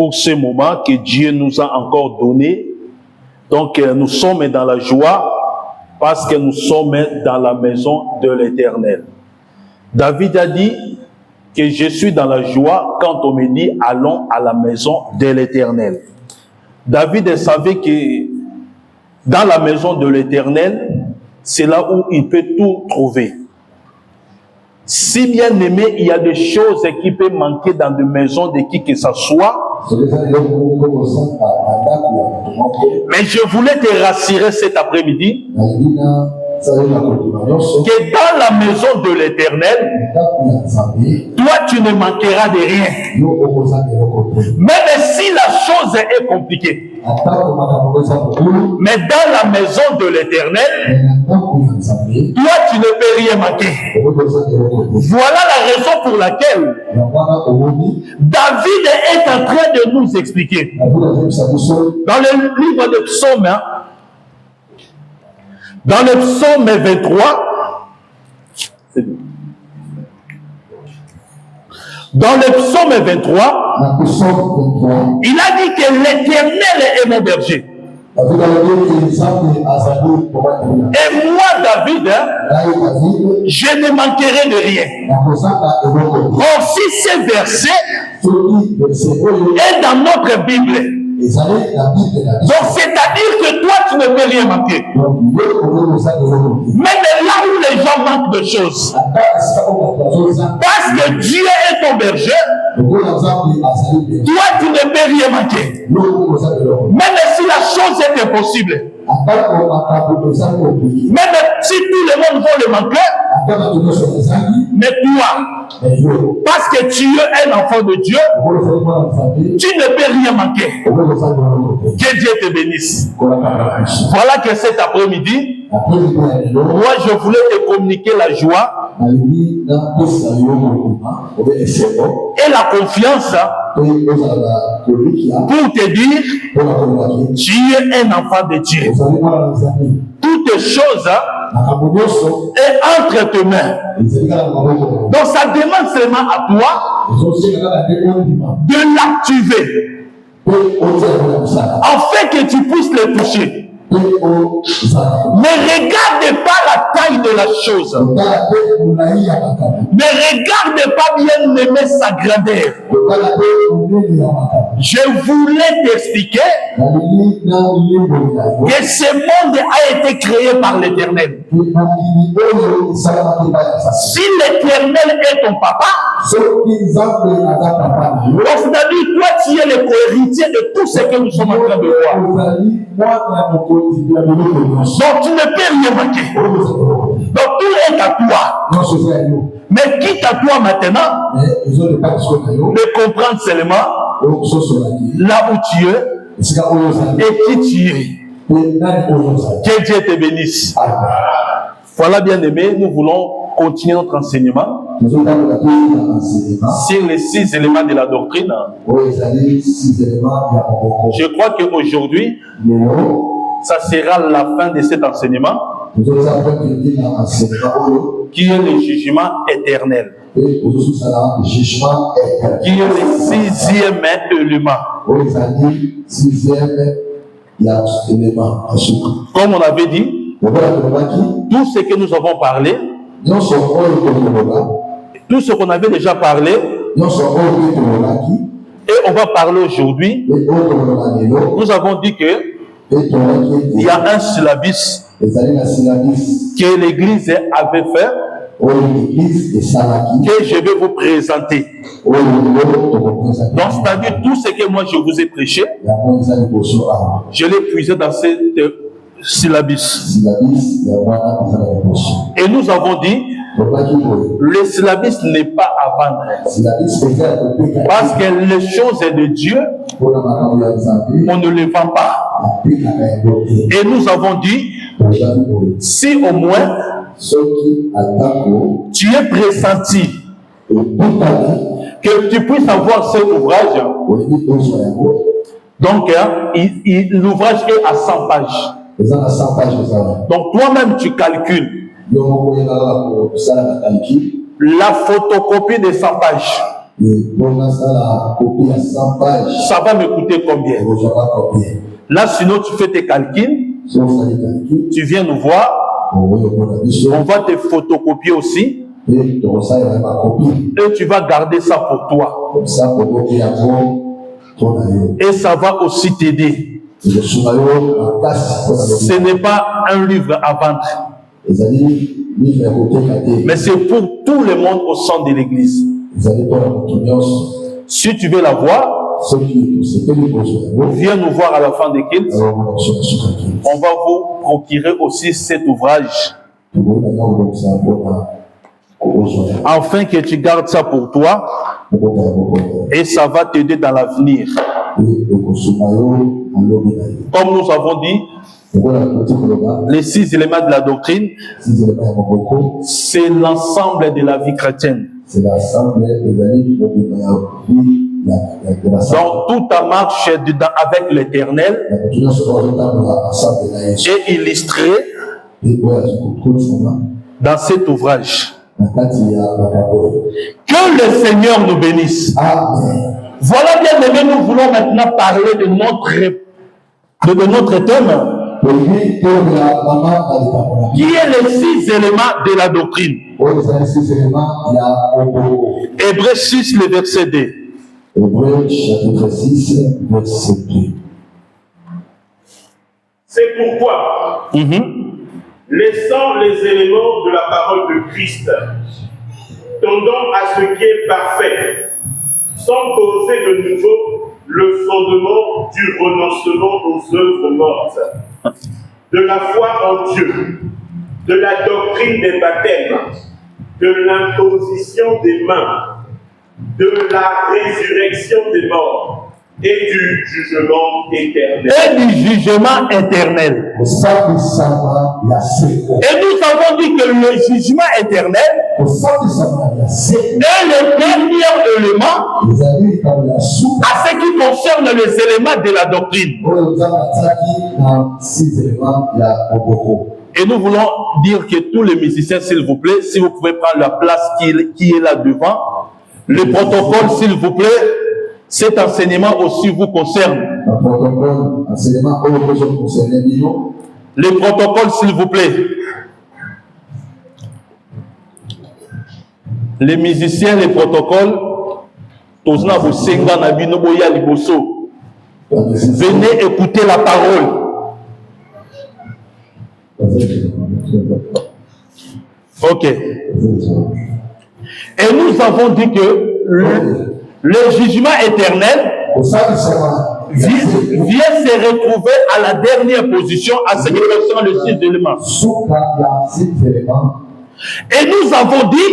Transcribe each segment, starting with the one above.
pour ce moment que Dieu nous a encore donné. Donc nous sommes dans la joie parce que nous sommes dans la maison de l'Éternel. David a dit que je suis dans la joie quand on me dit allons à la maison de l'Éternel. David savait que dans la maison de l'Éternel, c'est là où il peut tout trouver. Si bien aimé, il y a des choses qui peuvent manquer dans des maisons de qui que ce soit. Mais je voulais te rassurer cet après-midi que dans la maison de l'Éternel, toi tu ne manqueras de rien. Même si la chose est compliquée. Mais dans la maison de l'Éternel, toi tu ne peux rien manquer. Voilà la raison pour laquelle David est en train de nous expliquer. Dans le livre de Psaume, dans le Psaume 23, dans le Psaume 23, il a dit que l'Éternel est mon berger. Et moi, David, je ne manquerai de rien. Or, si ce verset est dans notre Bible, donc c'est-à-dire que toi, tu ne peux rien manquer. Même là où les gens manquent de choses, parce que Dieu est ton berger, toi, tu ne peux rien manquer. Même si la chose est impossible, même si tout le monde va le manquer, mais toi, parce que tu es un enfant de Dieu, tu ne peux rien manquer. Que Dieu te bénisse. Voilà que cet après-midi, moi je voulais te communiquer la joie et la confiance pour te dire tu es un enfant de Dieu. Toutes choses est entre tes mains. Donc ça demande seulement à toi de l'activer afin que tu puisses le toucher. Ne regarde pas la taille de la chose. Ne regarde pas bien aimer sa grandeur. Je voulais t'expliquer que ce monde a été créé par l'Éternel. Si l'Éternel est ton papa, donc c'est-à-dire toi tu es le co-héritier de tout ce que nous sommes en train de voir. Donc tu ne peux rien manquer. Donc tout est à toi. Mais quitte à toi maintenant de comprendre seulement là où tu es et qui tu es. Que Dieu te bénisse. Voilà, bien aimé, nous voulons continuer notre enseignement sur les 6 éléments de la doctrine. Je crois qu'aujourd'hui, ça sera la fin de cet enseignement qui est le jugement éternel. Qui est le 6e élément. Comme on avait dit, tout ce que nous avons parlé, tout ce qu'on avait déjà parlé, et on va parler aujourd'hui, nous avons dit que il y a un syllabus que l'Église avait fait, que je vais vous présenter. Donc, c'est-à-dire tout ce que moi je vous ai prêché, je l'ai puisé dans cette syllabus. Et nous avons dit, le syllabus n'est pas à vendre. Parce que les choses de Dieu, on ne les vend pas. Et nous avons dit, si au moins tu es pressenti que tu puisses avoir cet ouvrage, donc l'ouvrage est à 100 pages. Donc toi-même tu calcules la photocopie de 100 pages. Ça va me coûter combien? Là, sinon, tu fais tes calculs, tu viens nous voir, on va te photocopier aussi, et tu vas garder ça pour toi. Et ça va aussi t'aider. Ce n'est pas un livre à vendre, mais c'est pour tout le monde au sein de l'église. Si tu veux la voir, viens nous voir à la fin des cultes. On va vous procurer aussi cet ouvrage, afin que tu gardes ça pour toi, et ça va t'aider dans l'avenir. Comme nous avons dit, les 6 éléments de la doctrine, c'est l'ensemble de la vie chrétienne. Donc tout ta marche avec l'Éternel est illustré dans cet ouvrage. Que le Seigneur nous bénisse. Amen. Voilà, bien aimé, nous voulons maintenant parler de notre thème, qui est les 6 éléments de la doctrine. Hébreux 6, le verset 2. Hébreux chapitre 6, verset 2. C'est pourquoi, laissant les éléments de la parole de Christ, tendant à ce qui est parfait, sans poser de nouveau le fondement du renoncement aux œuvres mortes, de la foi en Dieu, de la doctrine des baptêmes, de l'imposition des mains, de la résurrection des morts et du jugement éternel. Et du jugement éternel. Et nous avons dit que le jugement éternel est le dernier élément à ce qui concerne les éléments de la doctrine. Et nous voulons dire que tous les musiciens, s'il vous plaît, si vous pouvez prendre la place qui est là devant, le protocole, s'il vous plaît, cet enseignement aussi vous concerne. Le protocole, s'il vous plaît. Les musiciens, les protocoles, venez écouter la parole. Ok. Et nous avons dit que le jugement éternel vient se retrouver à la dernière position à ce qui concerne les 6 éléments. Et nous avons dit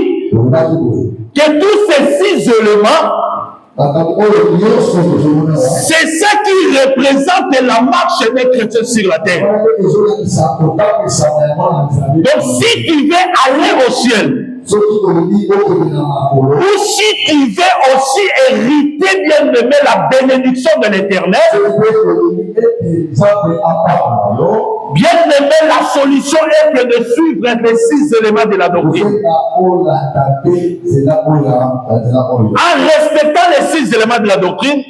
que tous ces 6 éléments, c'est ça qui représente la marche des chrétiens sur la terre. Donc si tu veux aller au ciel, ou si tu veux aussi hériter, bien aimé, la bénédiction de l'Éternel, bien aimé, la solution est que de suivre les 6 éléments de la doctrine. En respectant les 6 éléments de la doctrine,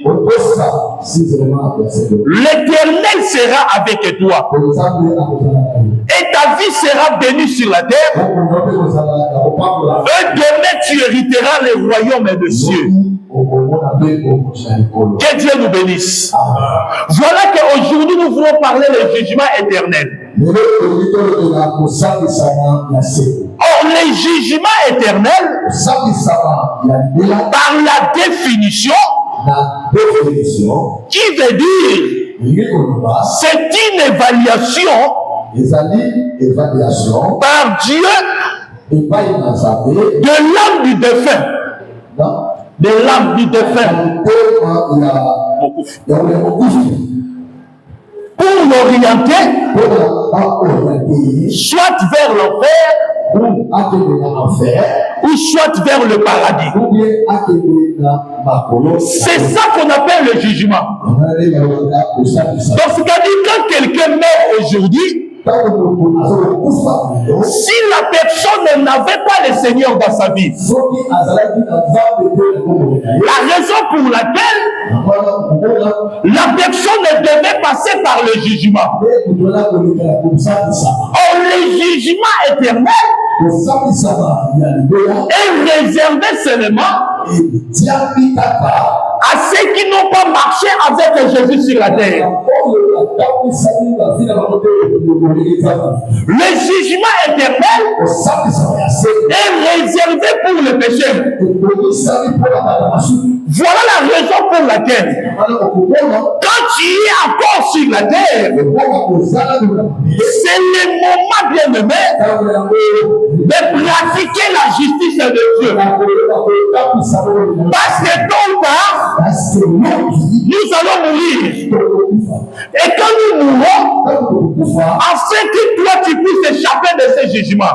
l'Éternel sera avec toi. Et ta vie sera bénie sur la terre. Et demain, tu hériteras les royaumes des cieux. Que Dieu nous bénisse. Voilà qu'aujourd'hui, nous voulons parler du jugement éternel. Or, le jugement éternel, par la définition, qui veut dire, c'est une évaluation par Dieu de l'âme du défunt. De l'âme du défunt. Pour l'orienter, soit vers l'enfer, ou soit vers le paradis. C'est ça qu'on appelle le jugement. Donc, c'est-à-dire quand quelqu'un meurt aujourd'hui, si la personne n'avait pas le Seigneur dans sa vie, la raison pour laquelle la personne devait passer par le jugement. Or, le jugement éternel est réservé seulement à ceux qui n'ont pas marché avec Jésus sur la terre. Le jugement éternel est réservé pour le péché. Voilà la raison pour laquelle, quand tu es encore sur la terre, c'est le moment, bien-aimé, de pratiquer la justice de Dieu. Parce que tôt ou tard, nous allons mourir. Et quand nous mourrons, afin que toi tu puisses échapper de ce jugement.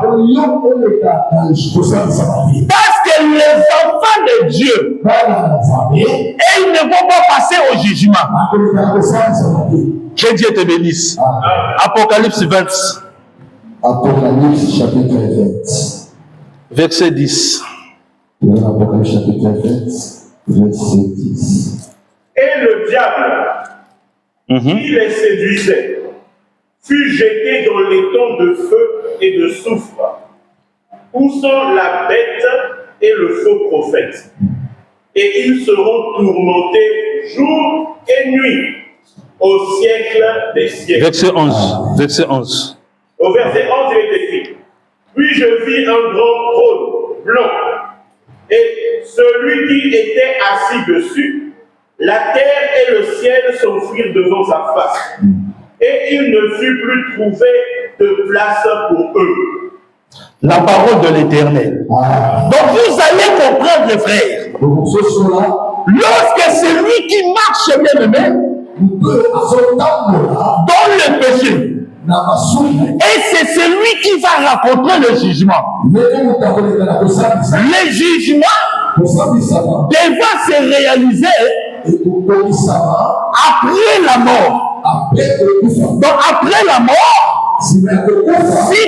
Parce que les enfants de Dieu, et ils ne vont pas passer au jugement. Que Dieu te bénisse. Apocalypse 20. Apocalypse chapitre 20. Verset 10. Apocalypse chapitre 20, verset 10. Et le diable, qui les séduisait, fut jeté dans les temps de feu et de soufre, où sont la bête et le faux prophète. Et ils seront tourmentés jour et nuit au siècle des siècles. Verset 11. Verset 11. Au verset 11, il est écrit: Puis je vis un grand trône blanc, et celui qui était assis dessus, la terre et le ciel s'enfuirent devant sa face, et il ne fut plus trouvé de place pour eux. La parole de l'Éternel. Donc vous allez comprendre, frères, lorsque celui qui marche bien-aimé dans le péché, et c'est celui qui va rencontrer le jugement. Le jugement devra se réaliser après la mort. Donc après la mort, si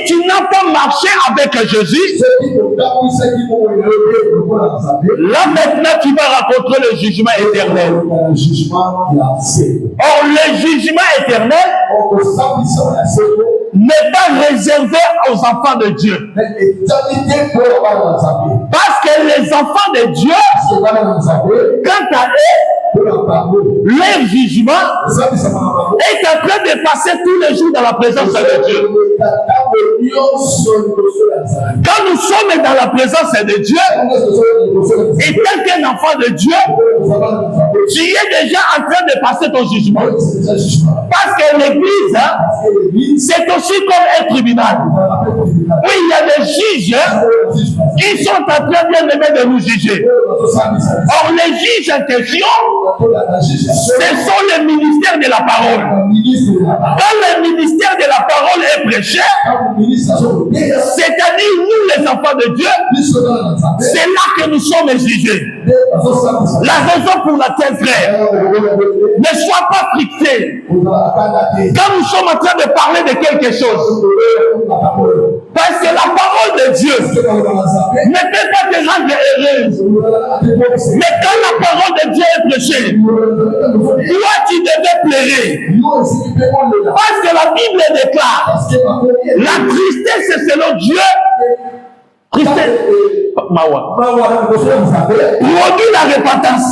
tu n'as pas marché avec Jésus, là maintenant tu vas rencontrer le jugement éternel. Or le jugement éternel n'est pas réservé aux enfants de Dieu. Parce que les enfants de Dieu, quant à eux, leur jugement est en train de passer tous les jours dans la présence de Dieu. Quand nous sommes dans la présence de Dieu, et tel qu'un enfant de Dieu, tu es déjà en train de passer ton jugement. Parce que l'église, c'est aussi comme un tribunal. Oui, il y a des juges qui sont en train de nous juger. Or, les juges en question, ce sont les ministères de la parole. Quand le ministère de la parole est prêché, c'est-à-dire nous les enfants de Dieu, c'est là que nous sommes jugés. La raison pour laquelle, frère, ne sois pas fricté. Quand nous sommes en train de parler de quelque chose, parce que la parole de Dieu ne peut pas te rendre heureuse. Mais quand la parole de Dieu est prêchée, toi tu devais pleurer. Parce que la Bible déclare, la tristesse c'est selon Dieu. Tristesse. Mawa. Produit la repentance.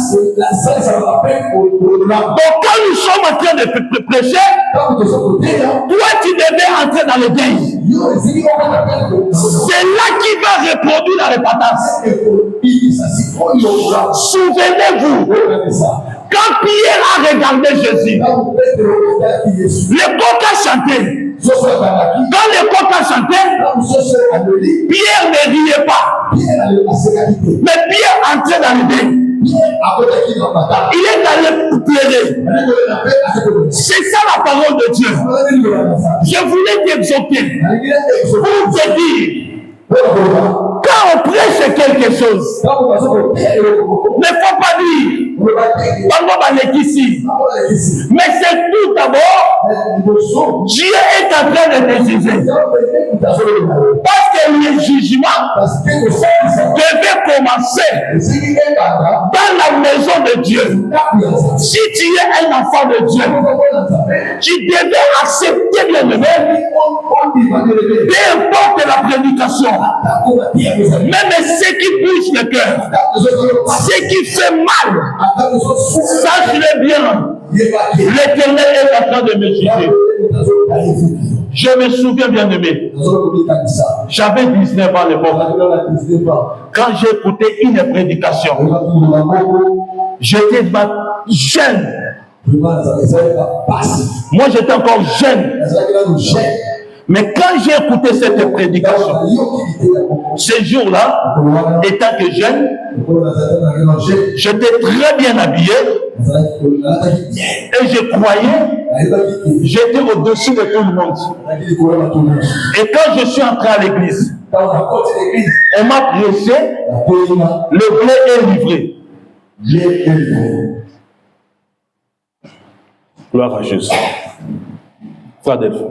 Donc quand nous sommes en train de prêcher, toi tu devais entrer dans le deuil. C'est là qu'il va reproduire la repentance. Souvenez-vous, quand Pierre a regardé Jésus, le coq a chanté. Quand le coq a chanté, Pierre ne riait pas. Mais Pierre entrait dans le deuil. Il est allé pleurer. C'est ça la parole de Dieu. Je voulais t'exhorter pour te dire, quand on prêche quelque chose, ne faut pas dire Mais c'est tout d'abord, Dieu est en train de te juger. Parce que le jugement devait commencer dans la maison de Dieu. Si tu es un enfant de Dieu, tu devais accepter, bien-aimé, peu importe la prédication, même ce qui bouge le cœur, ce qui fait mal, sache-le bien, l'Éternel est en train de me juger. Je me souviens, bien-aimé, j'avais 19 ans à l'époque. Quand j'ai écouté une prédication, j'étais jeune. Moi, j'étais encore jeune. Mais quand j'ai écouté cette prédication, ce jour-là, étant que jeune, j'étais très bien habillé et je croyais, j'étais au-dessus de tout le monde. Et quand je suis entré à l'église, on m'a prêché, le blé est livré. Gloire à Jésus. Frère Delphine.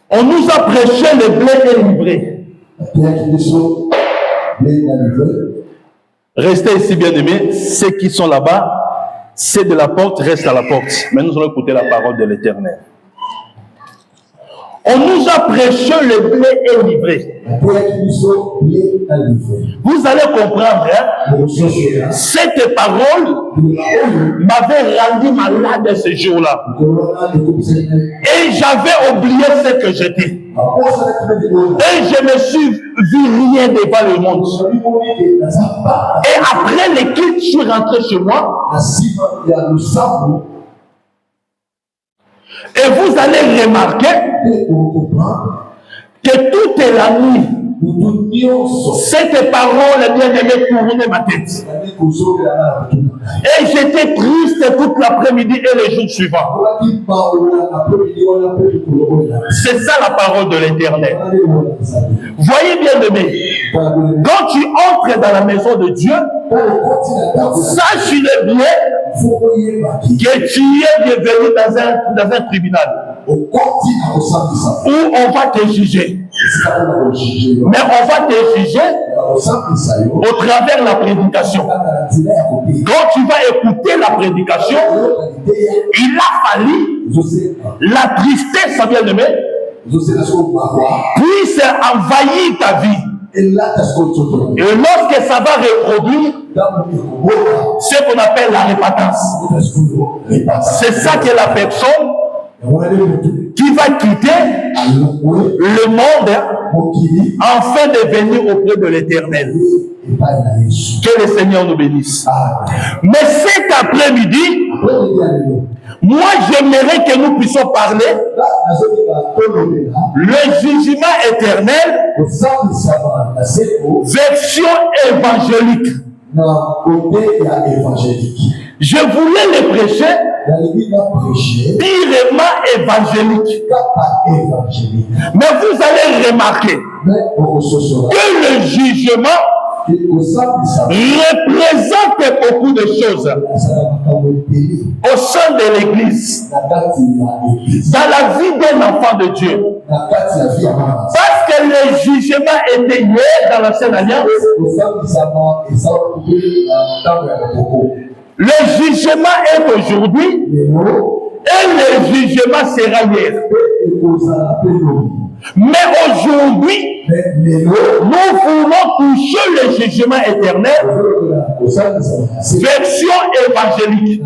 On nous a prêché le blé est livré. Restez ici, bien-aimés. Ceux qui sont là-bas, ceux de la porte restent à la porte. Mais nous allons écouter la parole de l'Éternel. On nous a prêché le blé est livré. Vous allez comprendre, hein? Cette parole m'avait rendu malade ce jour-là. Et j'avais oublié ce que j'étais. Et je me suis vu rien devant le monde. Et après les culte, je suis rentré chez moi. Et vous allez remarquer que toute la nuit, cette parole bien-aimée tournait ma tête. Et j'étais triste toute l'après-midi et les jours suivants. C'est ça la parole de l'Éternel. Voyez, bien-aimé, quand tu entres dans la maison de Dieu, sache-le bien que tu es bienvenu dans un tribunal où on va te juger. Mais on va te juger au travers de la prédication. Quand tu vas écouter la prédication, il a fallu la tristesse, bien-aimé, puisse envahir ta vie. Et lorsque ça va reproduire, ce qu'on appelle la répatance. C'est ça que la personne qui va quitter le monde afin de venir auprès de l'Éternel. Que le Seigneur nous bénisse. Mais cet après-midi, moi j'aimerais que nous puissions parler le jugement éternel version évangélique. Je voulais le prêcher purement évangélique. Mais vous allez remarquer que le jugement représente beaucoup de choses au sein de l'Église, dans la vie d'un enfant de Dieu. Parce que le jugement était hier dans l'Ancienne Alliance, le jugement est aujourd'hui et le jugement sera hier. Mais aujourd'hui, nous voulons toucher le jugement éternel, version évangélique.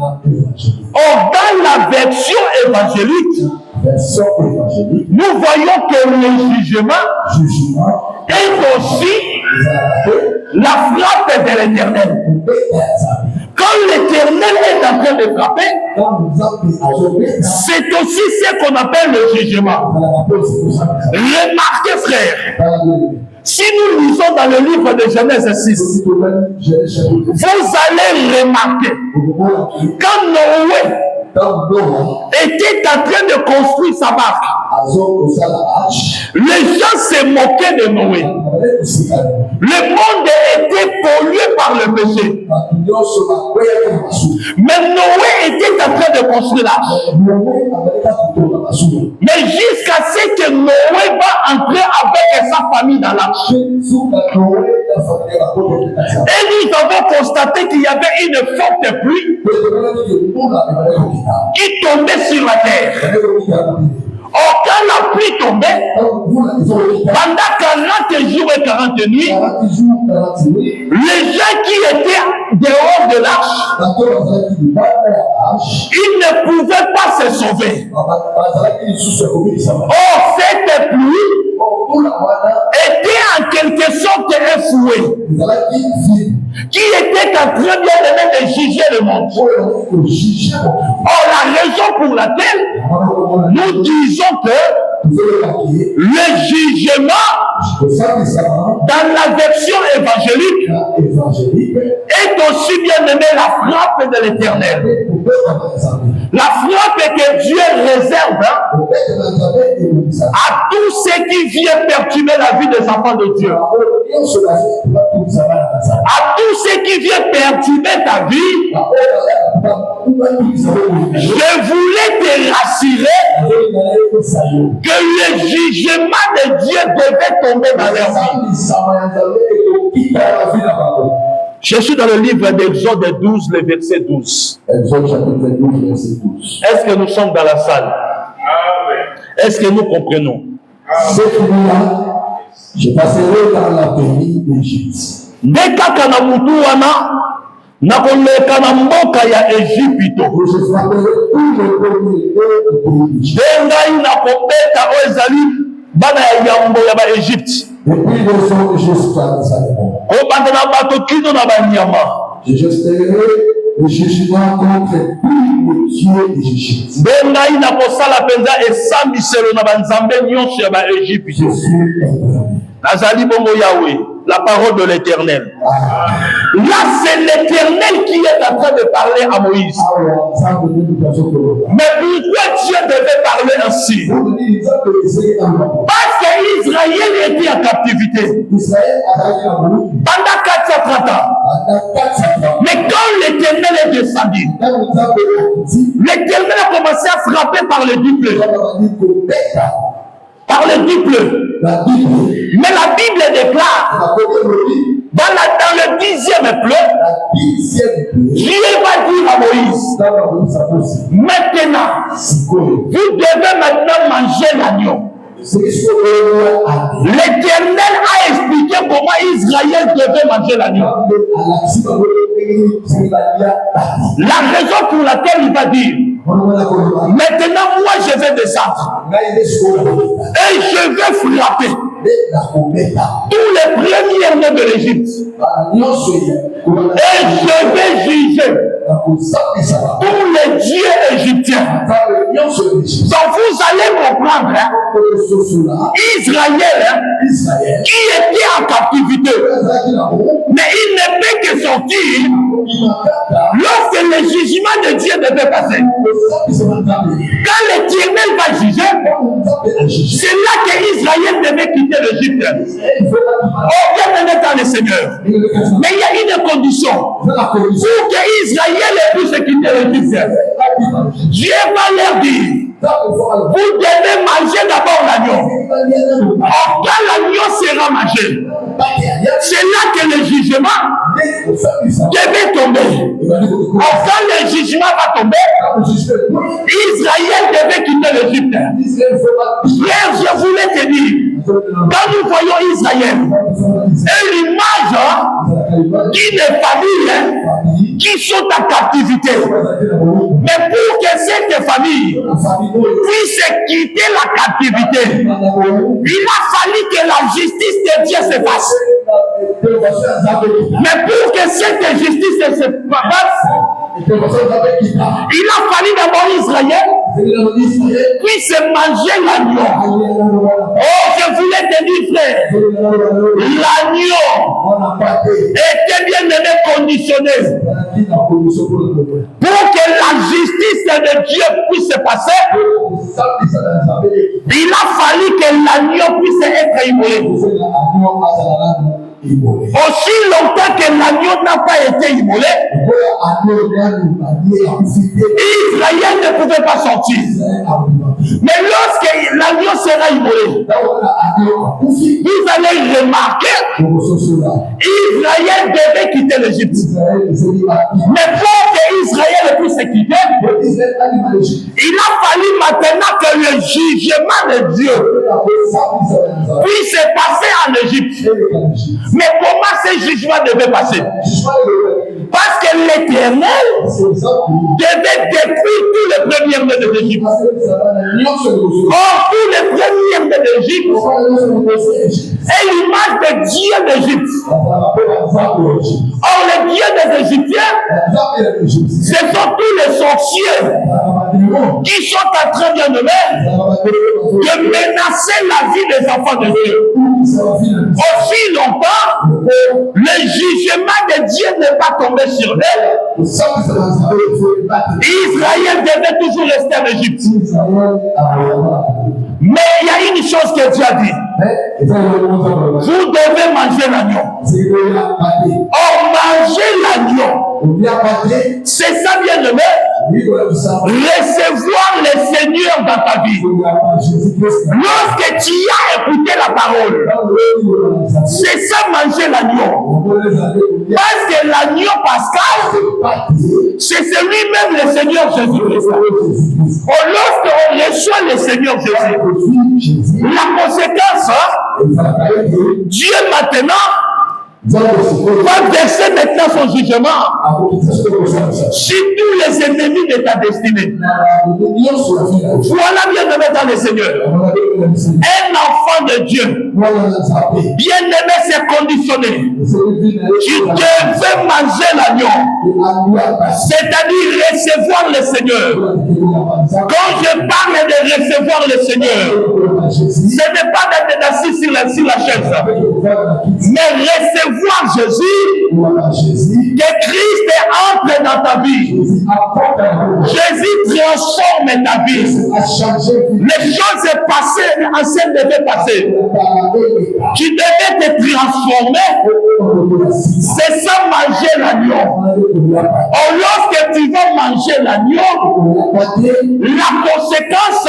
Or, dans la version évangélique, nous voyons que le jugement est aussi la frappe de l'Éternel. Quand l'Éternel est en train de frapper, c'est aussi ce qu'on appelle le jugement. Remarquez, frère, si nous lisons dans le livre de Genèse 6, vous allez remarquer quand Noé était en train de construire sa barque, Les gens se moquaient de Noé. Le monde était pollué par le péché. Mais Noé était en train de construire l'arche. Mais jusqu'à ce que Noé va entrer avec sa famille dans l'arche. Et nous avons constaté qu'il y avait une forte pluie qui tombait sur la terre. Or, quand la pluie tombait, pendant 40 jours et 40 nuits, les gens qui étaient dehors de l'arche, ils ne pouvaient pas se sauver. Or, cette pluie était en quelque sorte un fouet qui était en train de juger le monde. Or, la raison pour laquelle nous disons que le jugement dans la version évangélique est aussi bien nommé la frappe de l'Éternel. La frappe que Dieu réserve à tous ceux qui viennent perturber la vie des enfants de Dieu. À tous ceux qui viennent perturber ta vie, je voulais te rassurer que le jugement de Dieu devait tomber dans leur vie. Je suis dans le livre d'Exode 12, le verset 12. Exode chapitre 12, verset 12. Est-ce que nous sommes dans la salle? Amen. Est-ce que nous comprenons? Cette nuit-là, je passerai dans la pays d'Égypte. Dès kaka na mutu wana nakoleka na mboka ya Ejipito. Je frapperai tous les premiers-nés du pays d'Égypte. Ngai nakobeta oyo ezali bana ya yambo ya ba Egypte. Depuis le son jusqu'à Salomon. Kobanda na bato kino na banyama. Je justerai le jugement contre tous les dieux d'Égypte. Ngai nakosala penza esambiselo na banzambe nyonso ya ba Egypte. Je suis éternel. Nazali bongo Yahweh, la parole de l'Éternel. Là, c'est l'Éternel qui est en train de parler à Moïse. Mais pourquoi Dieu devait parler ainsi? Parce qu'Israël était en captivité pendant 430 ans. Mais quand l'Éternel est descendu, l'Éternel a commencé à frapper par le duple. Par le duple. Mais la Bible déclare dans le 10e pleu, Dieu va dire à Moïse, maintenant, vous devez maintenant manger l'agneau. L'Éternel a expliqué comment Israël devait manger l'agneau. La raison pour laquelle il va dire, maintenant moi je vais descendre et je vais frapper tous les premiers nés de l'Égypte et je vais juger tous les dieux égyptiens. Donc vous allez comprendre, Israël qui était en captivité, mais il ne peut que sortir lorsque le jugement de Dieu devait passer. Quand l'Éternel va juger, c'est là qu'Israël devait quitter l'Égypte. Aucun n'est dans le Seigneur. Mais il y a une condition pour qu'Israël puisse quitter l'Égypte. Dieu va leur dire, vous devez manger d'abord l'agneau. Quand l'agneau sera mangé, c'est là que le jugement devait tomber. Quand le jugement va tomber, Israël devait quitter l'Égypte. Hier, je voulais te dire, quand nous voyons Israël, et l'image d'une famille qui sont en captivité, mais pour que cette famille puisse quitter la captivité, il a fallu que la justice de Dieu se fasse. Mais pour que cette justice se fasse, il a fallu d'abord Israël puisse manger l'agneau. Oh, je voulais te dire, frère, l'agneau était bien aimé conditionné. Pour que la justice de Dieu puisse se passer, il a fallu que l'agneau puisse être immolé. Aussi longtemps que l'agneau n'a pas été immolé, Israël ne pouvait pas sortir. Mais lorsque l'agneau sera immolé, vous allez remarquer, Israël devait quitter l'Égypte. Mais pour que Israël puisse quitter, il a fallu maintenant que le jugement de Dieu puisse se passer en Égypte. Mais comment ce jugement devait passer? Parce que l'Éternel devait détruire tous les premiers-nés de l'Égypte. Or, tous les premiers-nés de l'Égypte est l'image de Dieu d'Égypte. Or, le Dieu des Égyptiens, ce sont tous les sorciers qui sont en train, bien aimés, de menacer la vie des enfants de Dieu. Aussi longtemps, le jugement de Dieu n'est pas tombé sur eux, Israël devait toujours rester en Égypte. Mais il y a une chose que Dieu a dit. Vous devez manger l'agneau. Or, manger l'agneau, c'est ça, bien aimé. Recevoir le Seigneur dans ta vie. Lorsque tu as écouté la parole, c'est ça, manger l'agneau. Parce que l'agneau pascal, c'est celui-même le Seigneur Jésus-Christ. Lorsqu'on reçoit le Seigneur Jésus, la conséquence, Dieu maintenant va verser maintenant son jugement sur tous les ennemis de ta destinée. Voilà, bien aimé dans le Seigneur, un enfant de Dieu, bien aimé, c'est conditionné. Tu devais manger l'agneau, c'est-à-dire recevoir le Seigneur. Quand je parle de recevoir le Seigneur, ce n'est pas d'être assis sur la chaise, mais recevoir Jésus, que Christ entre dans ta vie. Jésus transforme ta vie. Les choses passées, anciennes devaient passer. Tu devais te transformer. C'est ça, manger l'agneau. Or, lorsque tu vas manger l'agneau, la conséquence,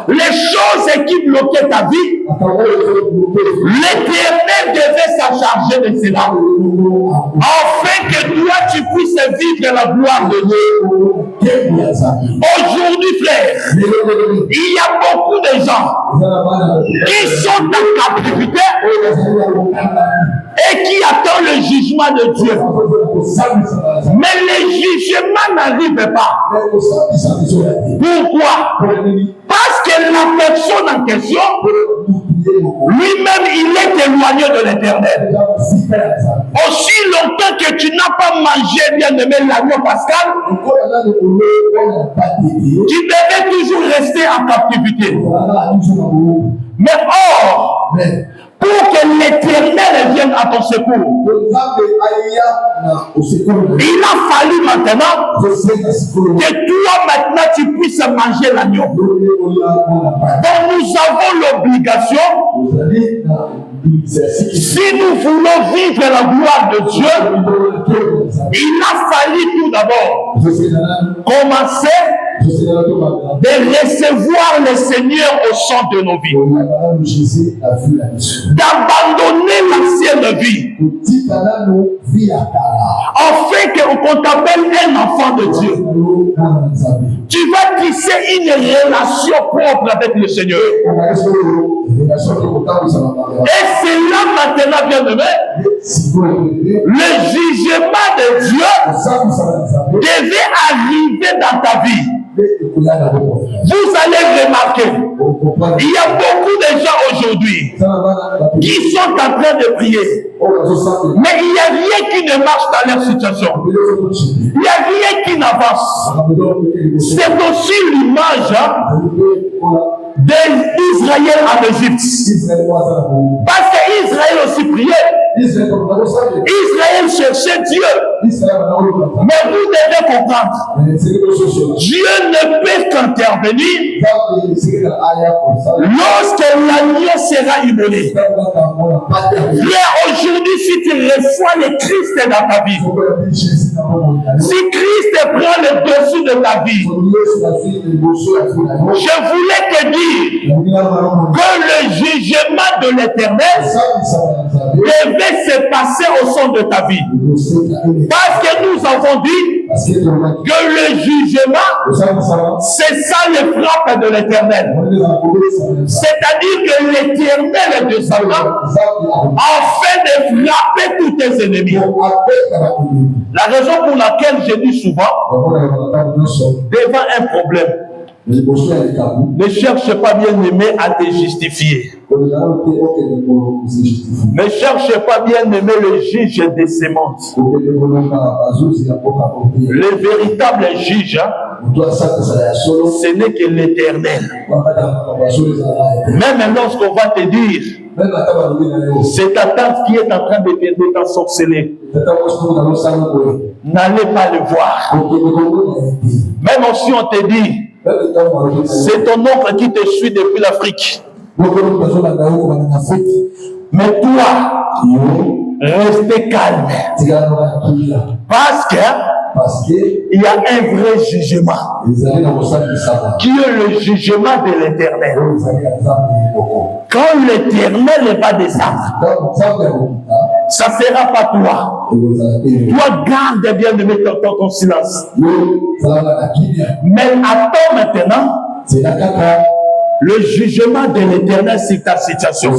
les choses qui bloquaient ta vie, l'Éternel devait s'en charger de cela, afin que toi tu puisses vivre la gloire de Dieu. Aujourd'hui, frère, il y a beaucoup de gens qui sont en captivité et qui attendent le jugement de Dieu. Mais le jugement n'arrive pas. Pourquoi? Parce que la personne en question, lui-même, il est éloigné de l'Éternel. Aussi longtemps que tu n'as pas mangé, bien aimé, l'agneau pascal, tu devais toujours rester en captivité. Mais or, pour que l'Éternel vienne à ton secours, il a fallu maintenant que toi maintenant tu puisses manger l'agneau. Donc nous avons l'obligation, si nous voulons vivre la gloire de Dieu, il a fallu tout d'abord commencer de recevoir le Seigneur au centre de nos vies, d'abandonner l'ancienne vie, afin qu'on t'appelle un enfant de Dieu. Tu vas tisser une relation propre avec le Seigneur. Et c'est là maintenant, bien aimé, le jugement de Dieu devait arriver dans ta vie. Vous allez remarquer, il y a beaucoup de gens aujourd'hui qui sont en train de prier, mais il n'y a rien qui ne marche dans leur situation. Il n'y a rien qui n'avance. C'est aussi l'image d'Israël en Égypte. Parce qu'Israël aussi priait. Israël cherchait Dieu. Mais vous devez comprendre, Dieu ne peut qu'intervenir lorsque l'agneau sera immolé. Frère, aujourd'hui, si tu reçois le Christ dans ta vie, si Christ prend le dessus de ta vie, je voulais te dire que le jugement de l'Éternel devait se passer au sein de ta vie. Parce que nous avons dit que le jugement, c'est ça le frappe de l'Éternel. C'est-à-dire que l'Éternel descendant afin de frapper tous tes ennemis. La raison pour laquelle je dis souvent, devant un problème, ne cherche pas bien aimé à te justifier. Ne cherche pas bien aimé le juge des semences. Le véritable juge, ce n'est que l'Éternel. Même lorsqu'on va te dire, c'est ta tante qui est en train de t'ensorceler, n'allez pas le voir. Même si on te dit, c'est ton oncle qui te suit depuis l'Afrique. Mais toi, restez calme. Parce qu'il y a un vrai jugement qui est le jugement de l'Éternel. Quand l'Éternel va descendre, ça ne sera pas toi. Toi, garde bien de mettre ton silence. Mais attends maintenant le jugement de l'Éternel sur ta situation.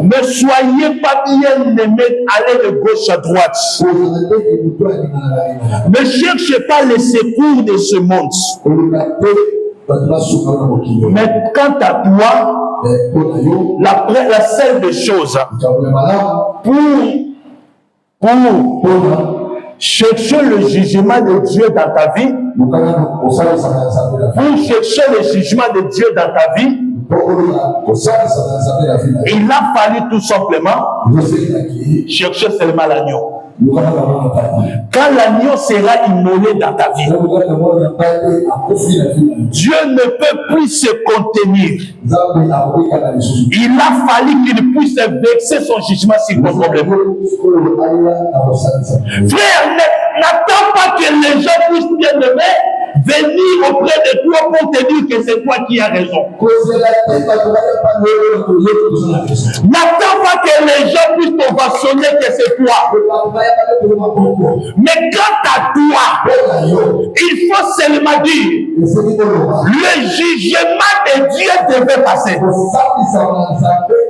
Ne soyez pas bien aimés, allez de gauche à droite. Ne cherchez pas les secours de ce monde. Mais quant à toi, la seule des choses pour chercher le jugement de Dieu dans ta vie, pour chercher le jugement de Dieu dans ta vie, il a fallu tout simplement chercher seulement l'agneau. Quand l'agneau sera immolé dans ta vie, Dieu ne peut plus se contenir. Il a fallu qu'il puisse vexer son jugement sur ton problème. Frère, n'attends pas que les gens puissent bien aimer venir auprès de toi pour te dire que c'est toi qui as raison. N'attends pas que les gens puissent t'ovationner que c'est toi. Mais quant à toi, il faut seulement dire le jugement de Dieu devait passer.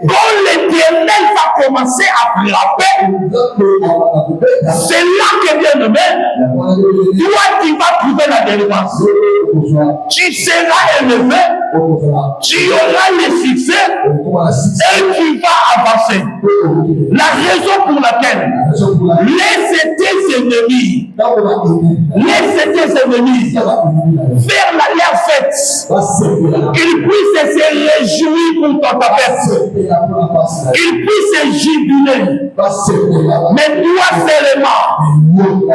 Quand l'Éternel va commencer à frapper, c'est là que bien aimé, toi qui vas trouver la délivrance. Tu seras élevé, tu auras le succès et tu vas avancer. La raison pour laquelle laisse tes ennemis faire la fête, qu'ils puissent se réjouir pour ta perte, qu'ils puissent jubiler. Mais toi seulement,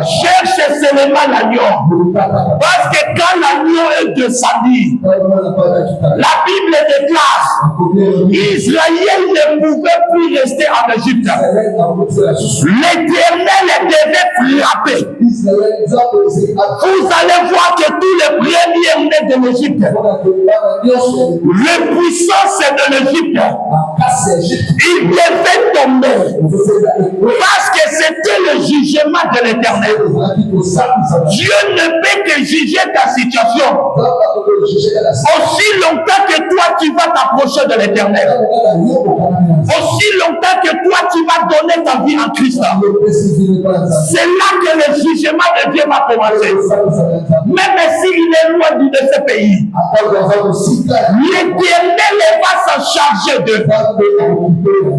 cherche seulement l'agneau. Parce que quand l'agneau est descendu, la Bible déclare Israël ne pouvait plus rester en Égypte. L'Éternel devait frapper. Vous allez voir que tous les premiers nés de l'Égypte, le puissance de l'Égypte, il devait tomber. Parce que c'était le jugement de l'Éternel. Dieu ne peut que juger ta situation aussi longtemps que toi tu vas t'approcher de l'Éternel, aussi longtemps que toi tu vas donner ta vie en Christ. C'est là que le jugement de Dieu va commencer. Même s'il est loin de ce pays, l'Éternel va s'en charger d'eux.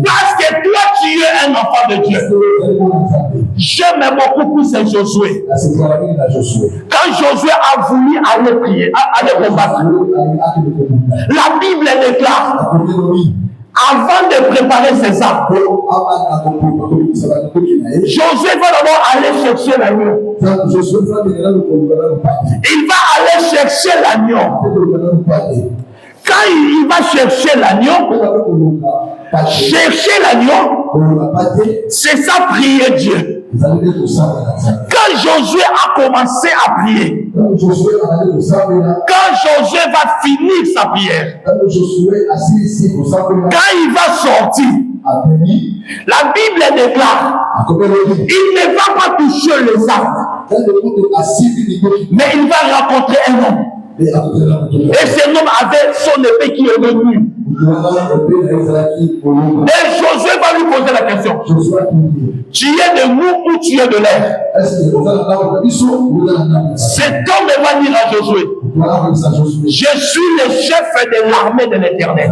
Parce que toi tu es un enfant de Dieu. J'aime beaucoup plus Josué. Quand Josué a voulu aller prier, aller combattre, la Bible déclare avant de préparer ses armes, Josué va d'abord aller chercher l'agneau. Il va aller chercher l'agneau. Quand il va chercher l'agneau, c'est ça prier Dieu. Quand Josué a commencé à prier, quand Josué va finir sa prière, quand il va sortir, la Bible déclare, il ne va pas toucher les armes, mais il va rencontrer un homme. Et cet homme avait son épée qui est venue. Et Josué va lui poser la question. Tu es de nous ou tu es de l'air? Cet homme va dire à Josué, je suis le chef de l'armée de l'Éternel.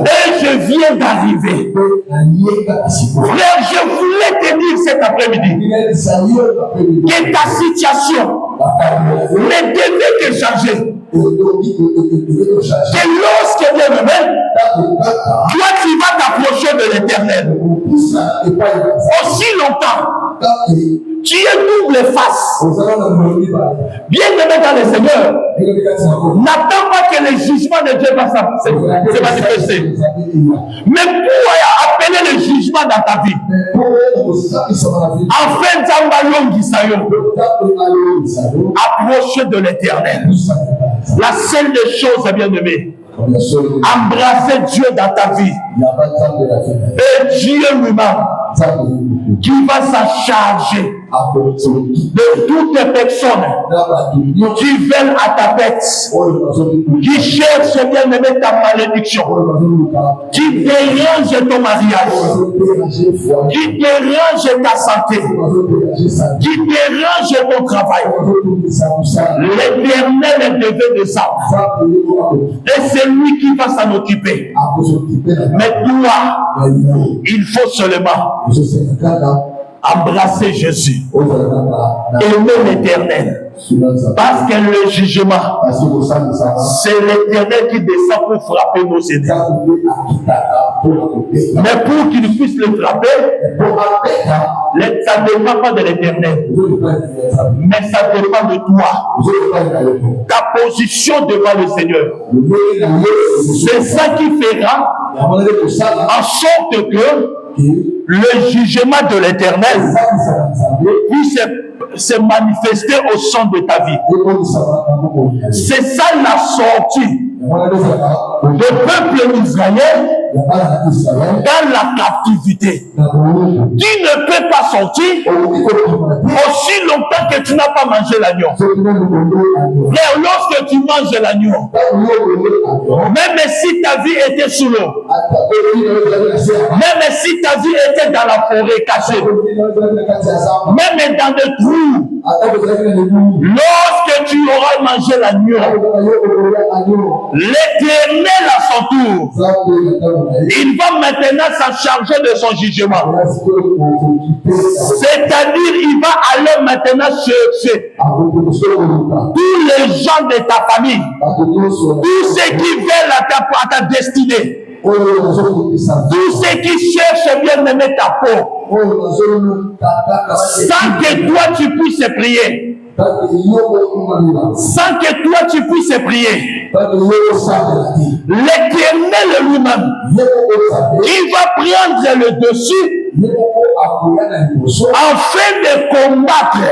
Et je viens d'arriver. Frère, je voulais te dire cet après-midi que ta situation ne devait que changer. Que lorsque Dieu me met, toi tu vas t'approcher de l'Éternel. Aussi longtemps, tu es double face. Bien aimé dans le Seigneur, n'attends pas que le jugement de Dieu va se manifester. Mais pour appeler le jugement dans ta vie, enfin, approche de l'Éternel. La seule des choses, bien aimé, embrasser Dieu dans ta vie. Et Dieu lui-même qui va s'en charger de toutes les personnes qui veulent à ta tête, qui cherchent bien aimé ta malédiction, qui dérangent ton mariage, qui dérangent ta santé, qui dérangent ton travail. L'Éternel est devenu de ça. Et c'est lui qui va s'en occuper. Mais toi, il faut seulement embrasser Jésus, aimer l'Éternel, parce que le jugement, c'est l'Éternel qui descend pour frapper nos ennemis. Mais pour qu'il puisse le frapper, ça ne dépend pas de l'Éternel, mais ça dépend de toi, ta position devant le Seigneur. C'est ça qui fera en sorte que le jugement de l'Éternel puisse se manifester au sein de ta vie. C'est ça la sortie du peuple d'Israël dans la captivité. Tu ne peux pas sortir aussi longtemps que tu n'as pas mangé l'agneau. Mais lorsque tu manges l'agneau, même si ta vie était sous l'eau, même si ta vie était dans la forêt cachée, même dans des trous, lorsque tu auras mangé l'agneau, l'Éternel à son tour, il va maintenant s'en charger de son jugement. C'est-à-dire, il va aller maintenant chercher tous les gens de ta famille, tous ceux qui veulent à ta destinée, tous ceux qui cherchent bien aimer ta peau, sans que toi tu puisses prier. Sans que toi tu puisses prier, l'Éternel lui-même, il va prendre le dessus afin de combattre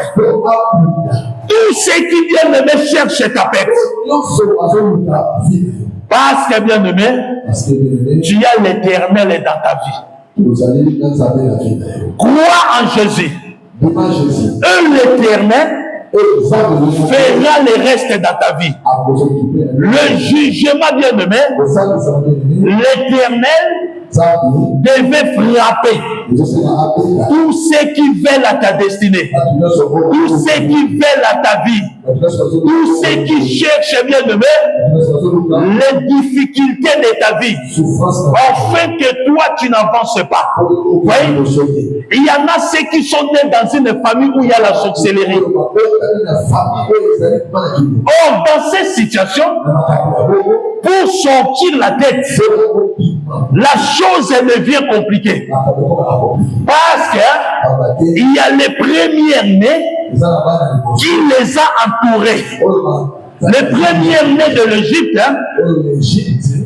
tous ceux qui viennent me chercher ta perte. Parce que bien aimé, tu as l'Éternel dans ta vie. Crois en Jésus. L'Éternel fera le reste dans ta vie. Le jugement, bien aimé, l'Éternel devait frapper tous ceux qui veulent à ta destinée, tous ceux qui veulent à ta vie, tous ceux qui cherchent, bien aimé, les difficultés de ta vie, afin que toi tu n'avances pas. Oui? Il y en a ceux qui sont nés dans une famille où il y a la sorcellerie. Or, dans ces situations, pour sortir la tête, la chose devient compliquée. Parce qu'il y a les premiers-nés qui les a entourés. Les premiers-nés de l'Égypte,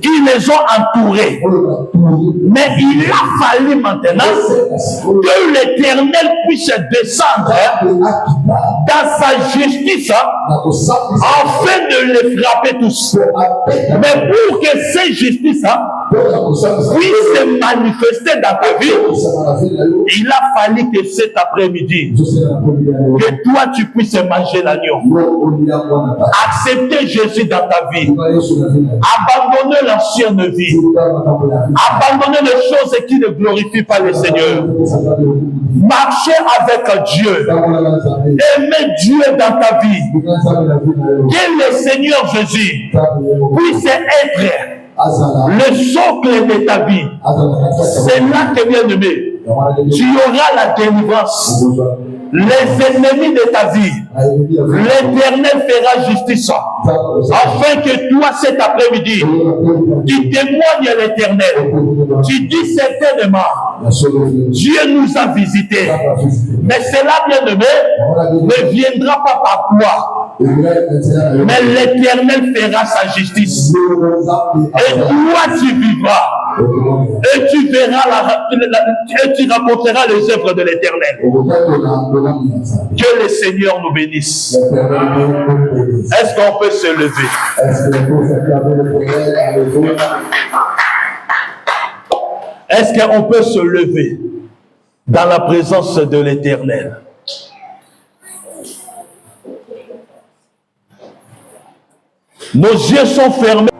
qui les ont entourés. Mais il a fallu maintenant que l'Éternel puisse descendre dans sa justice afin de les frapper tous. Mais pour que cette justice puisse se manifester dans ta vie, il a fallu que cet après-midi, que toi tu puisses manger l'agneau. Accepter Jésus dans ta vie. Abandonner l'ancienne vie. Abandonner les choses qui ne glorifient pas le Seigneur. Marcher avec Dieu. Aimer Dieu dans ta vie. Que le Seigneur Jésus puisse être le socle de ta vie. C'est là que, bien-aimé, tu auras la délivrance. Les ennemis de ta vie, l'Éternel fera justice. Afin que toi, cet après-midi, tu témoignes à l'Éternel. Tu dis certainement, Dieu nous a visités. Mais cela, bien-aimé, ne viendra pas par toi. Mais l'Éternel fera sa justice. Et toi, tu vivras. Et tu verras et tu raconteras les œuvres de l'Éternel. Que le Seigneur nous bénisse. Est-ce qu'on peut se lever? Est-ce qu'on peut se lever dans la présence de l'Éternel? Nos yeux sont fermés.